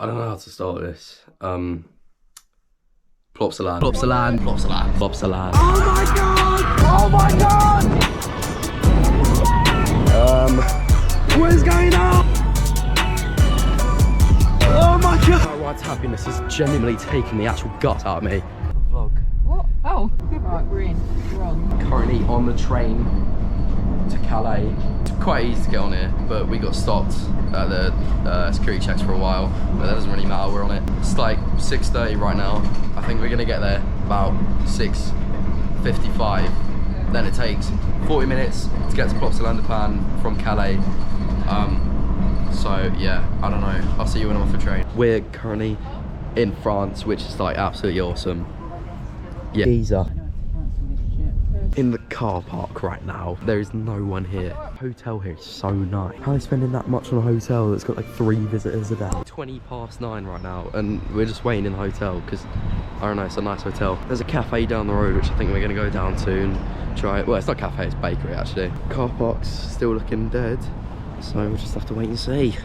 I don't know how to start this. Plopsaland. Plopsaland. Plopsaland. Plopsaland. Oh my god! Oh my god! What is going on? Oh my god! My ride's happiness is genuinely taking the actual gut out of me. Vlog. What? Oh, right, we're in. We're on. Currently on the train to Calais. It's quite easy to get on here, but we got stopped at the security checks for a while, but that doesn't really matter, we're on it. It's like 6:30 right now. I think we're gonna get there about 6:55. Then it takes 40 minutes to get to Plopsaland from Calais. So yeah, I don't know. I'll see you when I'm off the train. We're currently in France, which is like absolutely awesome. Yeah. Giza. In the car park right now. There is no one here. Hotel here is so nice. How are they spending that much on a hotel that's got like 3 visitors a day? 9:20 right now, and we're just waiting in the hotel because I don't know, it's a nice hotel. There's a cafe down the road which I think we're gonna go down to and try it. Well, it's not a cafe, it's a bakery actually. Car park's still looking dead, so we'll just have to wait and see.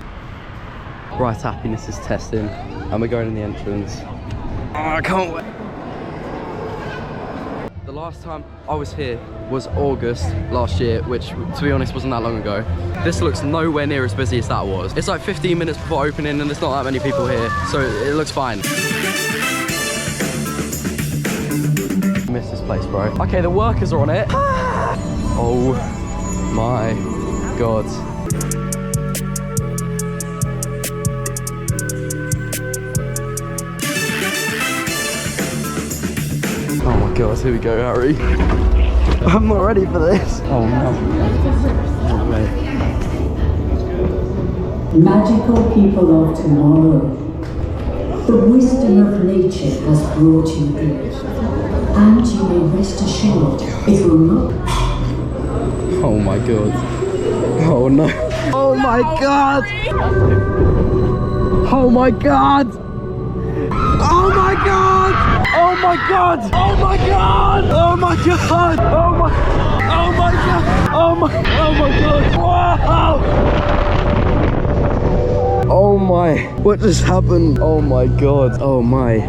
Right, happiness is testing, and we're going in the entrance. Oh, I can't wait. The last time I was here was August last year, which to be honest wasn't that long ago. This looks nowhere near as busy as that was. It's like 15 minutes before opening and there's not that many people here, so it looks fine. I miss this place, bro. Okay, the workers are on it. Oh my god. Oh my god, here we go, Harry. I'm not ready for this. Oh no. Oh, mate. Magical people of tomorrow, the wisdom of nature has brought you here, and you may rest assured it will not. Oh my god. Oh no. Oh my god. Oh my god. Oh my god. Oh my god! Oh my god! Oh my god! Oh my! Oh my god! Oh my! Oh my god! Wow! Oh my! What just happened? Oh my god! Oh my!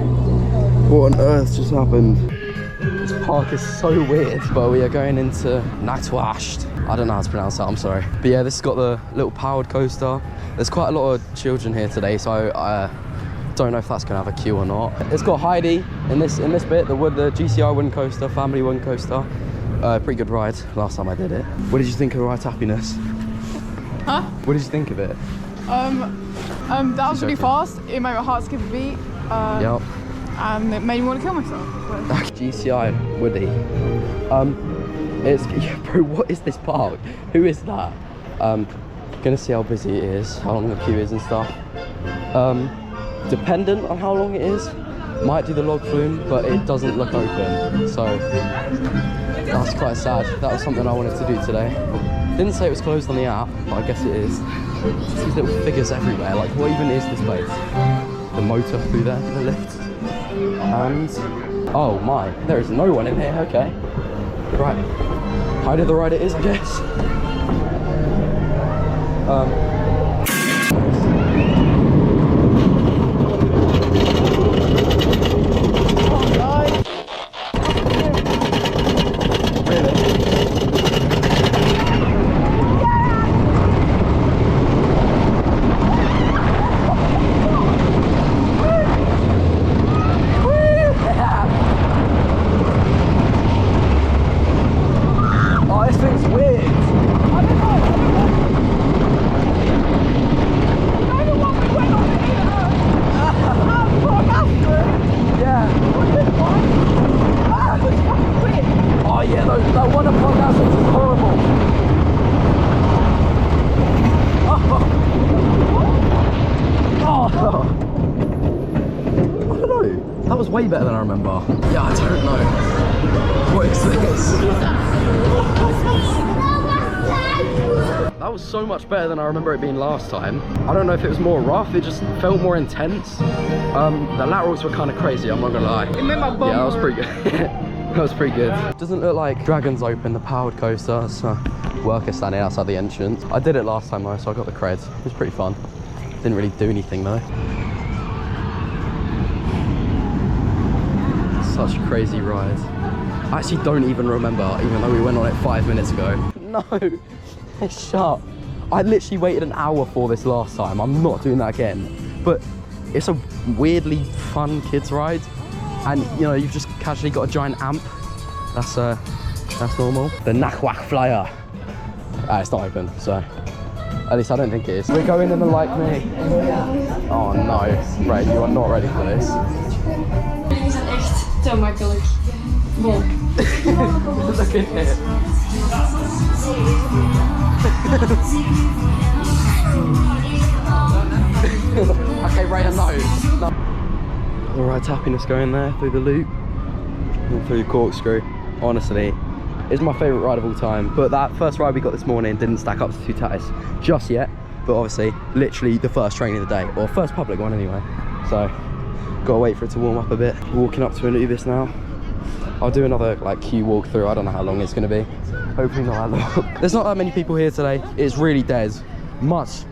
What on earth just happened? This park is so weird, but we are going into Natwasht. I don't know how to pronounce that. I'm sorry. But yeah, this has got the little powered coaster. There's quite a lot of children here today, so don't know if that's gonna have a queue or not. It's got Heide in this bit, the GCI wooden coaster, family wooden coaster. Pretty good ride last time I did it. What did you think of Ride's happiness? Huh? What did you think of it? That was really fast. It made my heart skip a beat. Yep. And it made me want to kill myself. GCI Woody. Bro, what is this park? Who is that? Gonna see how busy it is, how long the queue is and stuff. Dependent on how long it is, might do the log flume, but it doesn't look open, so that's quite sad. That was something I wanted to do today. Didn't say it was closed on the app, but I guess it is. Just these little figures everywhere, like what even is this place? The motor through there, the lift. And, oh my, there is no one in here, okay. Right, Heide the Rider is, I guess. Way better than I remember. Yeah, I don't know. What is this? That was so much better than I remember it being last time. I don't know if it was more rough, it just felt more intense. The laterals were kind of crazy, I'm not gonna lie. It made my bum. Yeah, that was pretty good. That was pretty good. Doesn't look like Dragon's Open, the powered coaster. So worker standing outside the entrance. I did it last time though, so I got the creds. It was pretty fun. Didn't really do anything though. such a crazy ride. I actually don't even remember, even though we went on it 5 minutes ago. No, it's shut. I literally waited an hour for this last time. I'm not doing that again. But it's a weirdly fun kids ride. And you know, you've just casually got a giant amp. That's normal. The Nachwach Flyer. It's not open, so at least I don't think it is. We're going in the Like Me. Oh no, Ray, you are not ready for this. Jullie zijn echt te makkelijk. Wow. Look in here. Okay, Ray, no. The ride's happiness going there through the loop and through the corkscrew. Honestly, it's my favourite ride of all time. But that first ride we got this morning didn't stack up to Two Tatties just yet. But obviously, literally the first train of the day, or first public one anyway. So, gotta wait for it to warm up a bit. Walking up to Anubis now. I'll do another like queue walkthrough. I don't know how long it's gonna be. Hopefully not that long. There's not that many people here today. It's really dead. Much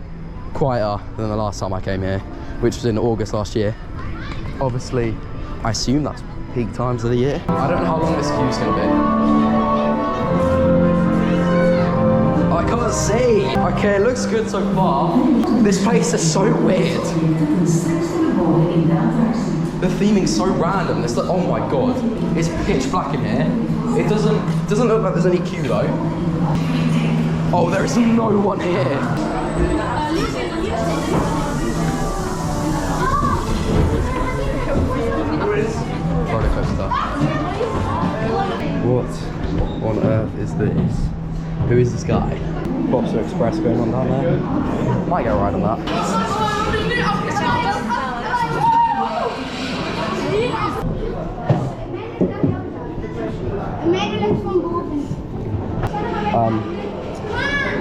quieter than the last time I came here, which was in August last year. Obviously, I assume that's peak times of the year. I don't know how long this queue's gonna be. I can't see. Okay, it looks good so far. This place is so weird. The theming's so random. It's like, oh my god, it's pitch black in here. It doesn't look like there's any queue though. Oh, there is no one here. Rollercoaster. What on earth is this? Who is this guy? Plopsaland Express going on down there. Might go ride on that.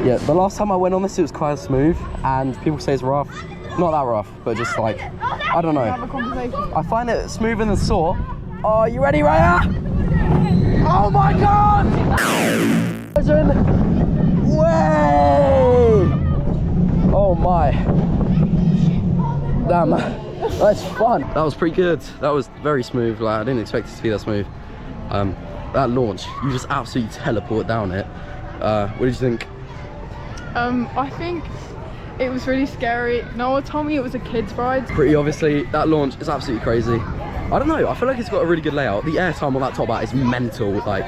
Yeah, the last time I went on this, it was quite smooth, and people say it's rough. Not that rough, but just like, I don't know. I find it smoother than sore. Oh, you ready, Raya? Oh my god! Way! Oh my. Damn, that's fun. That was pretty good. That was very smooth. Like, I didn't expect it to be that smooth. That launch, you just absolutely teleport down it. What did you think? I think it was really scary. No one told me it was a kid's ride. Pretty obviously, that launch is absolutely crazy. I don't know, I feel like it's got a really good layout. The airtime on that top hat is mental. Like,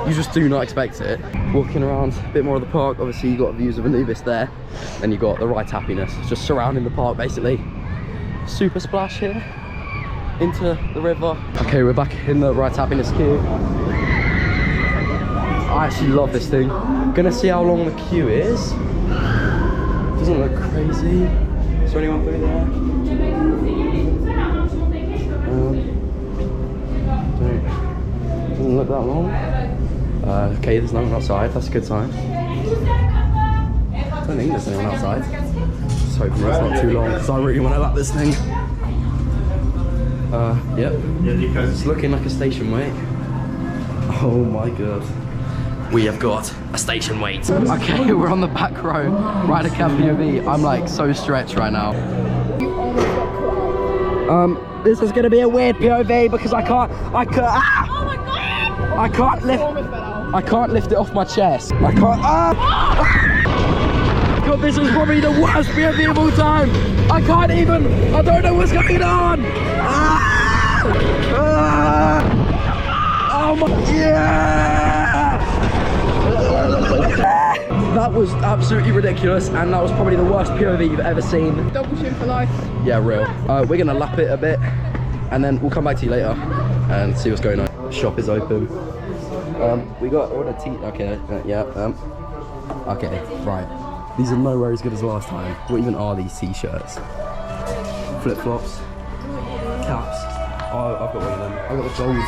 you just do not expect it. Walking around a bit more of the park, obviously you got views of Anubis there. Then you got the Ride's Happiness, just surrounding the park basically. Super splash here into the river. Okay, we're back in the Ride's Happiness queue. I actually love this thing. Gonna see how long the queue is. Doesn't look crazy. Is there anyone through there? Doesn't look that long. Okay, there's no one outside. That's a good sign. I don't think there's anyone outside. Just hoping it's not too long because I really want to lap this thing. Yep. It's looking like a station wait. Oh my god. We have got a station wait. Okay, we're on the back row. Rider Cam POV. I'm like so stretched right now. This is gonna be a weird POV because I can't lift it off my chest. God, this is probably the worst POV of all time. I don't know what's going on. Oh my, yeah. That was absolutely ridiculous, and that was probably the worst POV you've ever seen. Double chin for life. Yeah, real. We're gonna lap it a bit, and then we'll come back to you later and see what's going on. Shop is open. We got order tea. Okay, okay, right. These are nowhere as good as last time. What even are these t-shirts? Flip flops, caps. Oh, I've got one of them. I got the gold one.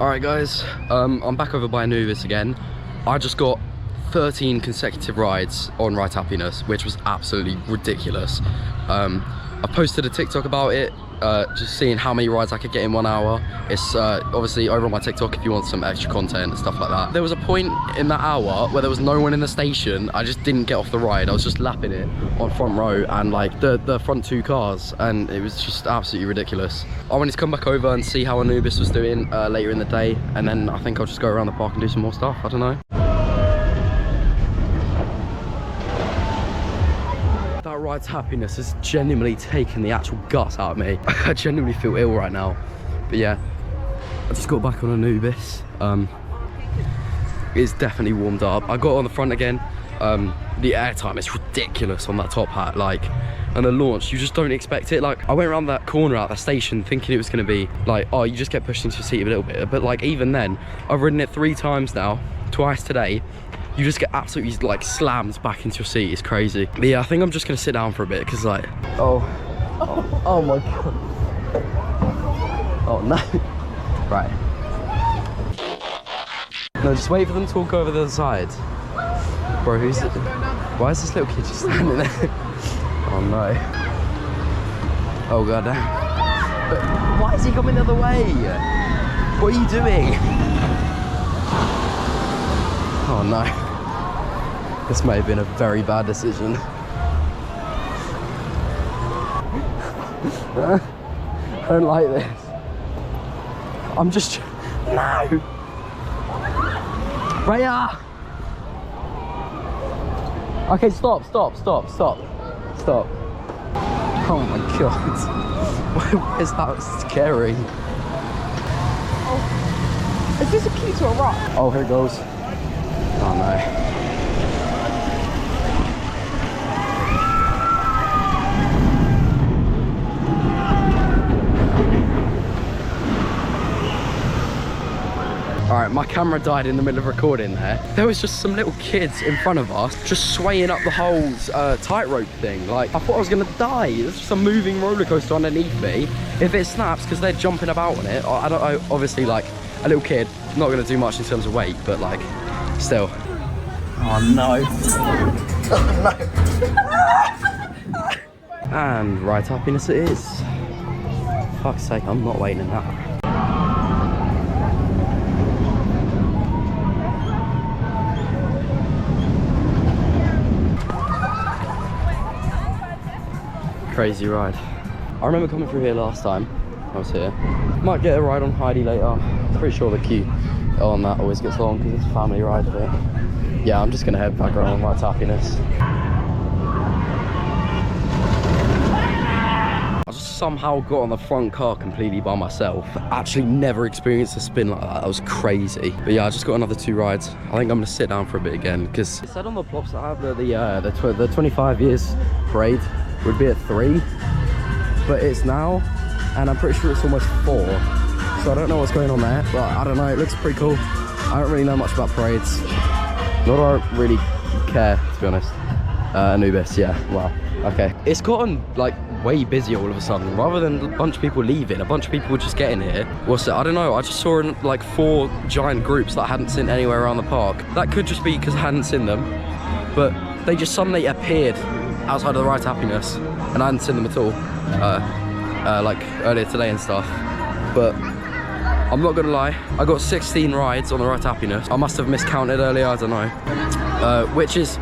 Alright guys, I'm back over by Anubis again. I just got 13 consecutive rides on Ride's Happiness, which was absolutely ridiculous. I posted a TikTok about it, just seeing how many rides I could get in 1 hour. It's obviously over on my TikTok if you want some extra content and stuff like that. There was a point in that hour where there was no one in the station. I just didn't get off the ride. I was just lapping it on front row and like the front 2 cars, and it was just absolutely ridiculous. I wanted to come back over and see how Anubis was doing later in the day, and then I think I'll just go around the park and do some more stuff. I don't know. That ride's happiness has genuinely taken the actual guts out of me. I genuinely feel ill right now. But yeah, I just got back on Anubis. It's definitely warmed up. I got on the front again. The airtime is ridiculous on that top hat, like, and the launch, you just don't expect it. Like, I went around that corner at the station thinking it was gonna be like, oh, you just get pushed into your seat a little bit. But like, even then, I've ridden it 3 times now, twice today. You just get absolutely like slammed back into your seat. It's crazy. But yeah, I think I'm just gonna sit down for a bit because like, oh my god. Oh no. Right. No, just wait for them to walk over the other side. Bro, who's it? Why is this little kid just standing there? Oh no. Oh god. But why is he coming the other way? What are you doing? Oh no. This may have been a very bad decision. I don't like this. I'm just... No! Raya! Okay, stop. Oh my god. Why is that scary? Oh. Is this a key to a rock? Oh, here it goes. Oh no. Alright, my camera died in the middle of recording there. There was just some little kids in front of us just swaying up the whole tightrope thing. Like, I thought I was gonna die. There's just a moving roller coaster underneath me. If it snaps because they're jumping about on it, I don't know, obviously like a little kid, not gonna do much in terms of weight, but like, still. Oh no. Oh no. And right happiness it is. Fuck's sake, I'm not waiting in that. Crazy ride. I remember coming through here last time I was here. Might get a ride on Heide later. Pretty sure the queue on that always gets long because it's a family ride of it. Yeah, I'm just gonna head back around with my happiness. I just somehow got on the front car completely by myself. Actually never experienced a spin like that. That was crazy. But yeah, I just got another 2 rides. I think I'm gonna sit down for a bit again because it said on the Plopsaland that the 25 years parade would be at 3, but it's now, and I'm pretty sure it's almost 4, so I don't know what's going on there, but I don't know, it looks pretty cool. I don't really know much about parades, nor do I really care, to be honest. Anubis, yeah, wow, okay. It's gotten like way busy all of a sudden. Rather than a bunch of people leaving, a bunch of people just getting here. What's it? I don't know, I just saw like 4 giant groups that I hadn't seen anywhere around the park. That could just be because I hadn't seen them, but they just suddenly appeared outside of the Right Happiness, and I hadn't seen them at all, like earlier today and stuff. But I'm not gonna lie, I got 16 rides on the Right Happiness. I must have miscounted earlier, I don't know. Which is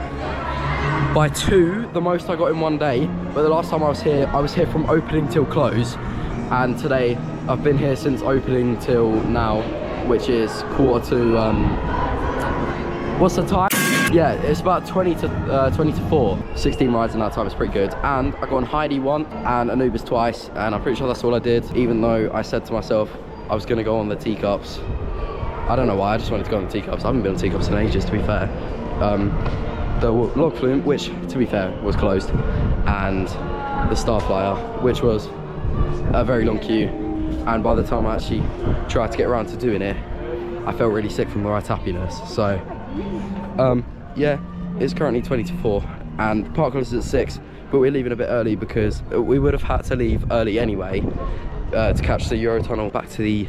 by 2 the most I got in one day. But the last time I was here from opening till close, and today I've been here since opening till now, which is 3:45. What's the time? Yeah, it's about 20 to 4. 16 rides in that time is pretty good. And I got on Heide once and Anubis twice, and I'm pretty sure that's all I did, even though I said to myself I was gonna go on the teacups. I don't know why, I just wanted to go on the teacups. I haven't been on teacups in ages, to be fair. The log flume, which to be fair was closed, and the Starflyer, which was a very long queue. And by the time I actually tried to get around to doing it, I felt really sick from the Right Happiness. So yeah, it's currently 20 to 4 and park closes at 6, but we're leaving a bit early because we would have had to leave early anyway to catch the Eurotunnel back to the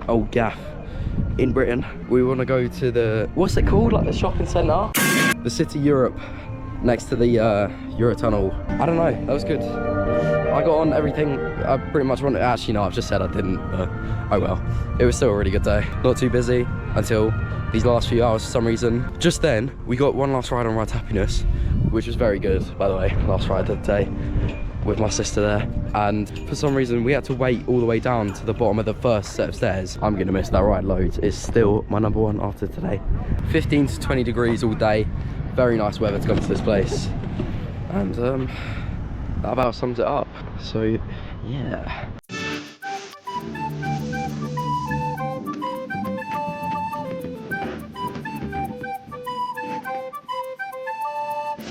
old gaff in Britain. We want to go to the, what's it called, like the shopping centre? The City Europe next to the Eurotunnel. I don't know, that was good. I got on everything I pretty much wanted. Actually, no, I've just said I didn't, but oh well. It was still a really good day. Not too busy until these last few hours for some reason. Just then, we got one last ride on Ride Happiness, which was very good, by the way. Last ride of the day with my sister there. And for some reason, we had to wait all the way down to the bottom of the first set of stairs. I'm gonna miss that ride loads. It's still my number one after today. 15 to 20 degrees all day. Very nice weather to come to this place. And that about sums it up. So yeah.